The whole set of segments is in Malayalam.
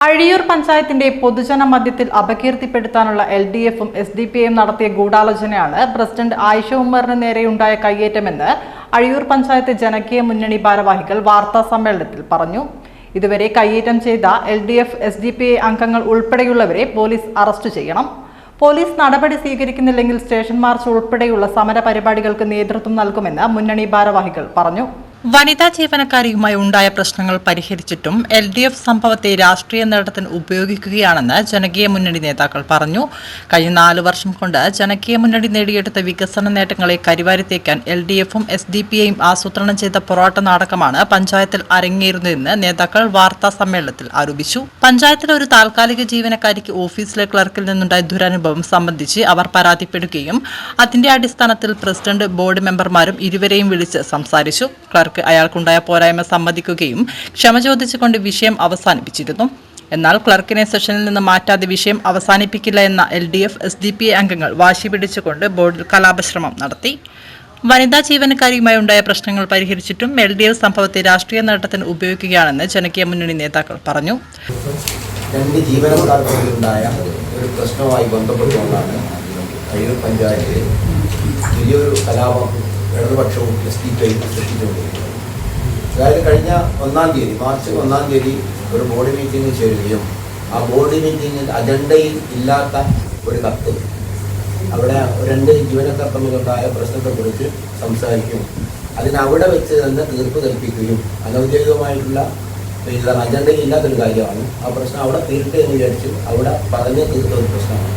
അഴിയൂർ പഞ്ചായത്തിന്റെ പൊതുജന മധ്യത്തിൽ അപകീർത്തിപ്പെടുത്താനുള്ള LDFും SDPIയും നടത്തിയ ഗൂഢാലോചനയാണ് പ്രസിഡന്റ് ആയിഷ ഉമ്മറിന് നേരെയുണ്ടായ കയ്യേറ്റമെന്ന് അഴിയൂർ പഞ്ചായത്ത് ജനകീയ മുന്നണി ഭാരവാഹികൾ വാർത്താ സമ്മേളനത്തിൽ പറഞ്ഞു. ഇതുവരെ കയ്യേറ്റം ചെയ്ത LDF, SDPI അംഗങ്ങൾ ഉൾപ്പെടെയുള്ളവരെ പോലീസ് അറസ്റ്റ് ചെയ്യണം. പോലീസ് നടപടി സ്വീകരിക്കുന്നില്ലെങ്കിൽ സ്റ്റേഷൻ മാർച്ച് ഉൾപ്പെടെയുള്ള സമര പരിപാടികൾക്ക് നേതൃത്വം നൽകുമെന്ന് മുന്നണി ഭാരവാഹികൾ പറഞ്ഞു. വനിതാ ജീവനക്കാരിയുമായി ഉണ്ടായ പ്രശ്നങ്ങൾ പരിഹരിച്ചിട്ടും LDF സംഭവത്തെ രാഷ്ട്രീയ നേട്ടത്തിന് ഉപയോഗിക്കുകയാണെന്ന് ജനകീയ മുന്നണി നേതാക്കൾ പറഞ്ഞു. കഴിഞ്ഞ 4 വർഷം കൊണ്ട് ജനകീയ മുന്നണി നേടിയെടുത്ത വികസന നേട്ടങ്ങളെ കരിവാരിത്തേക്കാൻ LDFും SDPIയും ആസൂത്രണം ചെയ്ത പൊറാട്ട നാടകമാണ് പഞ്ചായത്തിൽ അരങ്ങേറുന്നതെന്ന് നേതാക്കൾ വാർത്താ സമ്മേളനത്തിൽ ആരോപിച്ചു. പഞ്ചായത്തിലെ ഒരു താൽക്കാലിക ജീവനക്കാരിക്ക് ഓഫീസിലെ ക്ലർക്കിൽ നിന്നുണ്ടായ ദുരനുഭവം സംബന്ധിച്ച് അവർ പരാതിപ്പെടുകയും അതിന്റെ അടിസ്ഥാനത്തിൽ പ്രസിഡന്റ്, ബോർഡ് മെമ്പർമാരും ഇരുവരെയും വിളിച്ച് സംസാരിച്ചു. അയാൾക്കുണ്ടായ പോരായ്മ സമ്മതിക്കുകയും ക്ഷമ ചോദിച്ചുകൊണ്ട് വിഷയം അവസാനിപ്പിച്ചിരുന്നു. എന്നാൽ ക്ലർക്കിനെ സെഷനിൽ നിന്ന് മാറ്റാതെ വിഷയം അവസാനിപ്പിക്കില്ല എന്ന LDF, SDPI അംഗങ്ങൾ വാശി പിടിച്ചുകൊണ്ട് ബോർഡിൽ കലാപശ്രമം നടത്തി. വനിതാ ജീവനക്കാരിയുമായി ഉണ്ടായ പ്രശ്നങ്ങൾ പരിഹരിച്ചിട്ടും LDF സംഭവത്തെ രാഷ്ട്രീയ നേട്ടത്തിന് ഉപയോഗിക്കുകയാണെന്ന് ജനകീയ മുന്നണി നേതാക്കൾ പറഞ്ഞു. 2 ജീവനക്കാർക്കുണ്ടായ ഒരു പ്രശ്നവുമായി ബന്ധപ്പെട്ടുകൊണ്ടാണ് അഴിയൂർ പഞ്ചായത്തിൽ വലിയൊരു കലാപം ഇടതുപക്ഷവും SDPIയും സൃഷ്ടിച്ചുകൊണ്ടിരിക്കുന്നത്. അതായത് കഴിഞ്ഞ മാർച്ച് 1-ാം തീയതി ഒരു ബോർഡ് മീറ്റിംഗ് ചേരുകയും ആ ബോർഡ് മീറ്റിംഗിൽ അജണ്ടയിൽ ഇല്ലാത്ത ഒരു കത്ത് അവിടെ 2 ജീവനക്കാർ തമ്മിലുണ്ടായ പ്രശ്നത്തെക്കുറിച്ച് സംസാരിക്കും, അതിനവിടെ വെച്ച് തന്നെ തീർപ്പ് കൽപ്പിക്കുകയും അനൗദ്യോഗികമായിട്ടുള്ള അജണ്ടയിൽ ഇല്ലാത്തൊരു കാര്യമാണ്. ആ പ്രശ്നം അവിടെ തീർത്ത് എന്ന് വിചാരിച്ചു അവിടെ പറഞ്ഞ് തീർത്ത ഒരു പ്രശ്നമാണ്.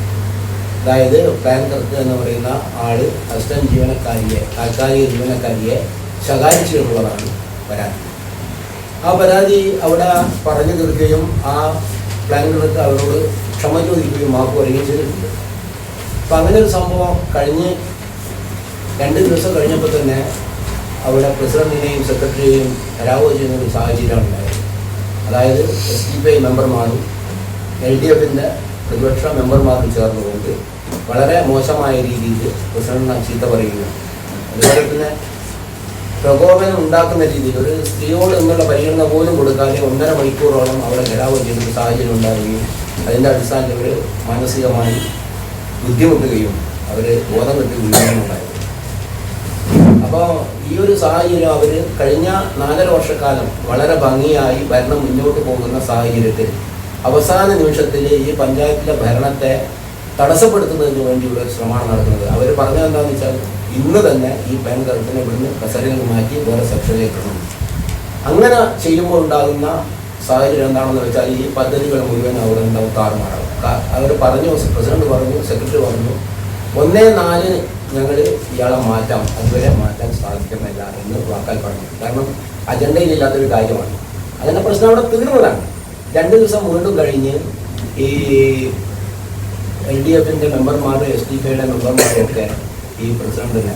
അതായത് പ്ലാൻ ക്ലർക്ക് എന്ന് പറയുന്ന ആള് അസിസ്റ്റന്റ് ജീവനക്കാരിയെ, താൽക്കാലിക ജീവനക്കാരിയെ ശകാരിച്ചു എന്നുള്ളതാണ് പരാതി. ആ പരാതി അവിടെ പറഞ്ഞു തീർക്കുകയും ആ പ്ലാൻ ക്ലർക്ക് അവരോട് ക്ഷമ ചോദിക്കുകയും മാപ്പ് പറയുകയും ചെയ്തിട്ടുണ്ട്. അപ്പം അങ്ങനെ ഒരു സംഭവം കഴിഞ്ഞ് 2 ദിവസം കഴിഞ്ഞപ്പോൾ തന്നെ അവിടെ പ്രസിഡന്റിനെയും സെക്രട്ടറിയെയും പരാജയം ചെയ്യുന്ന ഒരു സാഹചര്യമാണ് ഉണ്ടായത്. അതായത് SDPI മെമ്പർമാരും LDFിൻ്റെ പ്രതിപക്ഷ മെമ്പർമാരും ചേർന്നുകൊണ്ട് വളരെ മോശമായ രീതിയിൽ പ്രസിഡന്റിനെ ചീത്ത പറയുകയാണ്. അതുപോലെ തന്നെ പ്രകോപനം ഉണ്ടാക്കുന്ന രീതിയിൽ ഒരു സ്ത്രീയോട് എന്നുള്ള പരിഗണന പോലും കൊടുക്കാതെ 1.5 മണിക്കൂറോളം അവിടെ ഘരാവം ചെയ്തൊരു സാഹചര്യം ഉണ്ടാവുകയും അതിൻ്റെ അടിസ്ഥാനത്തിൽ അവർ മാനസികമായി ബുദ്ധിമുട്ടുകയും അവർ ബോധം കെട്ടി വീഴുകയുണ്ടായത്. അപ്പോൾ ഈ ഒരു സാഹചര്യം അവർ കഴിഞ്ഞ 4.5 വർഷക്കാലം വളരെ ഭംഗിയായി ഭരണം മുന്നോട്ട് പോകുന്ന സാഹചര്യത്തിൽ അവസാന നിമിഷത്തിൽ ഈ പഞ്ചായത്തിലെ ഭരണത്തെ തടസ്സപ്പെടുത്തുന്നതിന് വേണ്ടിയുള്ള ഒരു ശ്രമമാണ് നടക്കുന്നത്. അവർ പറഞ്ഞത് എന്താണെന്ന് വെച്ചാൽ ഇന്ന് തന്നെ ഈ പാൻ കാർഡിനെ ഇവിടുന്ന് കസരയിൽ മാറ്റി വേറെ സെക്ഷനിലേക്ക് ഇടണം. അങ്ങനെ ചെയ്യുമ്പോൾ ഉണ്ടാകുന്ന സാഹചര്യം എന്താണെന്ന് വെച്ചാൽ ഈ പദ്ധതികൾ മുഴുവൻ അവിടെ ഉണ്ടാവും താറുമാറാവും. അവർ പറഞ്ഞു, പ്രസിഡന്റ് പറഞ്ഞു, സെക്രട്ടറി പറഞ്ഞു, 1-4 ഞങ്ങൾ ഇയാളെ മാറ്റാം, അതുവരെ മാറ്റാൻ സാധിക്കുന്നില്ല എന്ന് വാക്കാൽ പറഞ്ഞു. കാരണം അജണ്ടയിലില്ലാത്തൊരു കാര്യമാണ്. അതിൻ്റെ പ്രശ്നം അവിടെ തീർന്നതാണ്. 2 ദിവസം വീണ്ടും കഴിഞ്ഞ് ഈ LDFിൻ്റെ മെമ്പർമാരും SDPIയുടെ മെമ്പർമാരും ഒക്കെ ഈ പ്രസിഡന്റിനെ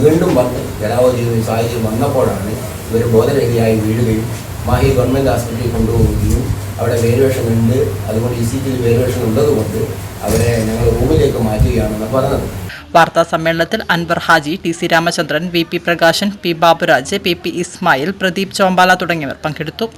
വീണ്ടും വന്ന് ഘരാവോ ചെയ്യുന്ന സാഹചര്യം വന്നപ്പോഴാണ് ഇവർ ബോധരഹിതയായി വീഴുകയും മാഹി ഗവൺമെൻറ് ആശുപത്രിയിൽ കൊണ്ടുപോവുകയും അവിടെ വേരിയേഷൻ ഉണ്ട്, അതുകൊണ്ട് ECGയിൽ വേരിയേഷൻ ഉള്ളതുകൊണ്ട് അവരെ ഞങ്ങൾ റൂമിലേക്ക് മാറ്റുകയാണെന്ന് പറഞ്ഞത്. വാർത്താ സമ്മേളനത്തിൽ Anwar Haji, TC Ramachandran, VP Prakashan, P Baburaj, PP Ismail, Pradeep Chombala തുടങ്ങിയവർ പങ്കെടുത്തു.